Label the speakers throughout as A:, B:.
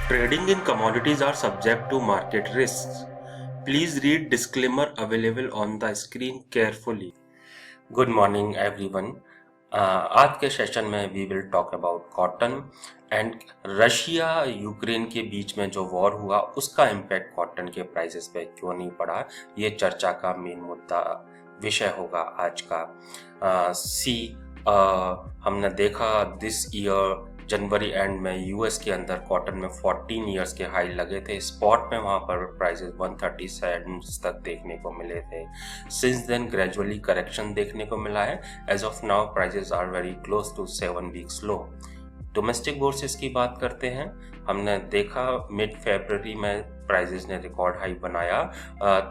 A: Trading in commodities are subject to market risks. Please read disclaimer available on the screen carefully. Good morning everyone. आज के session में we will talk about cotton and Russia Ukraine के बीच में जो war हुआ उसका impact cotton के प्राइसेस पे क्यों नहीं पड़ा, ये चर्चा का मेन मुद्दा विषय होगा आज का। हमने देखा दिस ईयर जनवरी एंड में यूएस के अंदर कॉटन में 14 इयर्स के हाई लगे थे। स्पॉट में वहाँ पर प्राइसेस 137 तक देखने को मिले थे। सिंस देन ग्रेजुअली करेक्शन देखने को मिला है। As of now prices are very close to 7 weeks low. Domestic bourses की बात करते हैं। हमने देखा मिड फरवरी में प्राइसेस ने रिकॉर्ड हाई बनाया,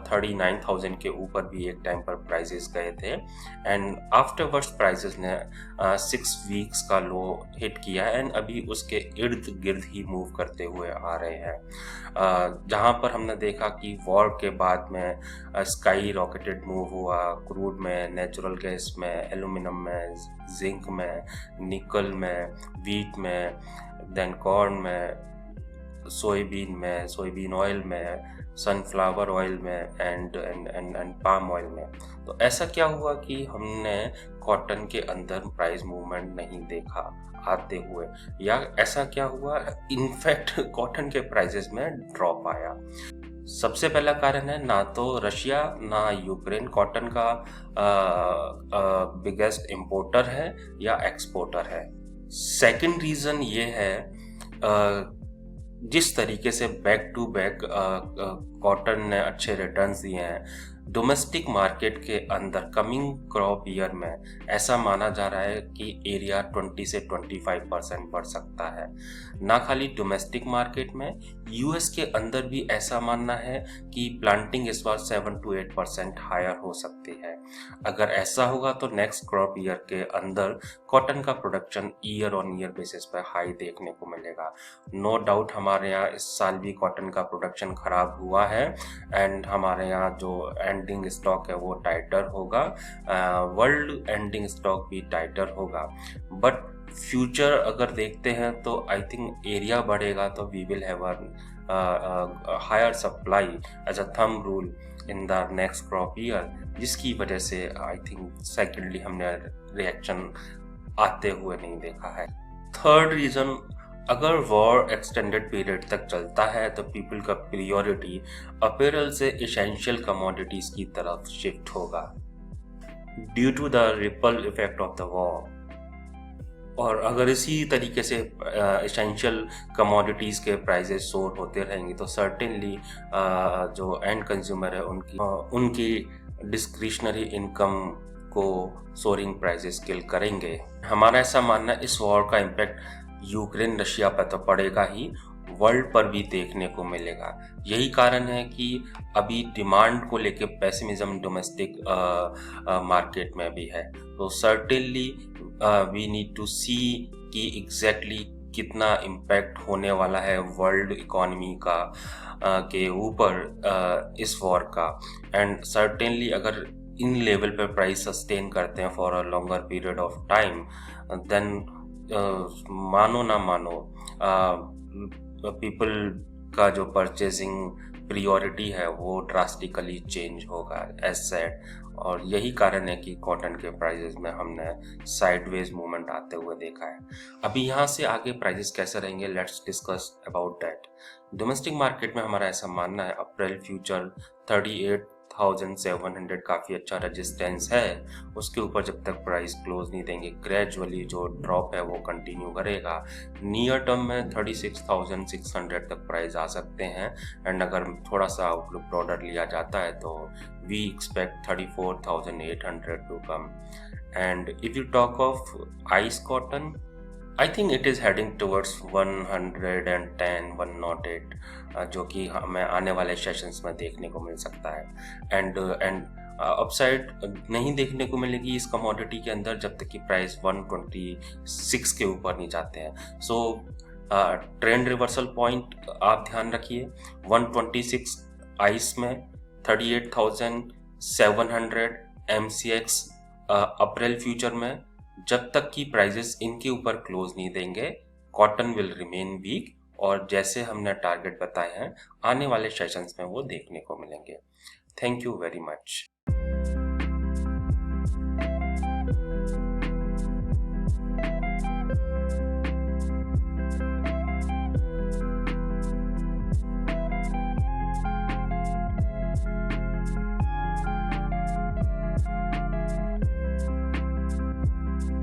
A: 39,000 के ऊपर भी एक टाइम पर प्राइसेस गए थे एंड आफ्टरवर्ड्स प्राइसेस ने 6 वीक्स का लो हिट किया एंड अभी उसके इर्द गिर्द ही मूव करते हुए आ रहे हैं। जहां पर हमने देखा कि वॉर के बाद में स्काई रॉकेटेड मूव हुआ क्रूड में, नेचुरल गैस में, एल्यूमिनियम में, जिंक में, निकल में, वीट में, देन कॉर्न में, सोयाबीन ऑयल में, सनफ्लावर ऑयल में एंड पाम ऑयल में। तो ऐसा क्या हुआ कि हमने कॉटन के अंदर प्राइस मूवमेंट नहीं देखा आते हुए, या ऐसा क्या हुआ इनफैक्ट कॉटन के प्राइसेस में ड्रॉप आया। सबसे पहला कारण है ना तो रशिया ना यूक्रेन कॉटन का बिगेस्ट इंपोर्टर है या एक्सपोर्टर है। सेकंड रीजन ये है जिस तरीके से बैक टू बैक कॉटन ने अच्छे रिटर्न्स दिए हैं डोमेस्टिक मार्केट के अंदर कमिंग क्रॉप ईयर में, ऐसा माना जा रहा है कि एरिया 20 से 25% बढ़ सकता है। ना खाली डोमेस्टिक मार्केट में, यूएस के अंदर भी ऐसा मानना है कि प्लांटिंग इस बार 7 to 8% हायर हो सकती है। अगर ऐसा होगा तो नेक्स्ट क्रॉप ईयर के अंदर कॉटन का production year on year basis पर हाई देखने को मिलेगा। नो डाउट हमारे यहाँ इस साल भी कॉटन का प्रोडक्शन खराब हुआ है एंड हमारे यहाँ जो एंडिंग स्टॉक है वो टाइटर होगा, वर्ल्ड एंडिंग स्टॉक भी टाइटर होगा। बट फ्यूचर अगर देखते हैं तो आई थिंक एरिया बढ़ेगा तो we will have higher supply as a thumb rule in the next crop year, जिसकी वजह से आई थिंक सेकेंडली हमने रिएक्शन आते हुए नहीं देखा है। थर्ड रीजन, अगर वॉर एक्सटेंडेड पीरियड तक चलता है तो पीपल का प्रायोरिटी अपैरल से एसेंशियल कमोडिटीज की तरफ शिफ्ट होगा due to the ripple effect of the war. और अगर इसी तरीके से एसेंशियल कमोडिटीज़ के प्राइसेस सोर होते रहेंगे तो सर्टेनली जो एंड कंज्यूमर है उनकी डिस्क्रिशनरी इनकम को सोरिंग प्राइसेस किल करेंगे। हमारा ऐसा मानना है इस वॉर का इम्पैक्ट यूक्रेन रशिया पर तो पड़ेगा ही, वर्ल्ड पर भी देखने को मिलेगा। यही कारण है कि अभी डिमांड को लेके पेसिमिज्म डोमेस्टिक मार्केट में भी है। तो सर्टेनली वी नीड टू सी कि एग्जैक्टली कितना इम्पैक्ट होने वाला है वर्ल्ड इकोनॉमी का के ऊपर इस वॉर का। एंड सर्टेनली अगर इन लेवल पे प्राइस सस्टेन करते हैं for a longer period of time, then मानो ना मानो पीपल का जो परचेजिंग प्रियोरिटी है वो ड्रास्टिकली चेंज होगा एज सेड। और यही कारण है कि कॉटन के प्राइसेस में हमने साइडवेज मूवमेंट आते हुए देखा है। अभी यहाँ से आगे प्राइसेस कैसे रहेंगे, let's discuss about that. Domestic market में हमारा ऐसा मानना है अप्रैल फ्यूचर 38,700 काफ़ी अच्छा रेजिस्टेंस है। उसके ऊपर जब तक प्राइस क्लोज नहीं देंगे ग्रेजुअली जो ड्रॉप है वो कंटिन्यू करेगा। नियर टर्म में 36,600 तक प्राइस आ सकते हैं एंड अगर थोड़ा सा आउटलुक ब्रॉडर लिया जाता है तो we expect 34,800 to come. And if you talk of ICE cotton, I think it is heading towards 110, 108, जो कि हमें आने वाले सेशंस में देखने को मिल सकता है। एंड अपसाइड नहीं देखने को मिलेगी इस कमोडिटी के अंदर जब तक कि प्राइस 126 के ऊपर नहीं जाते हैं। सो ट्रेंड रिवर्सल पॉइंट आप ध्यान रखिए 126 आइस में, 38,700 MCX अप्रैल फ्यूचर में। जब तक कि प्राइसेस इनके ऊपर क्लोज नहीं देंगे कॉटन विल रिमेन वीक और जैसे हमने टारगेट बताए हैं आने वाले सेशंस में वो देखने को मिलेंगे। Thank you very much.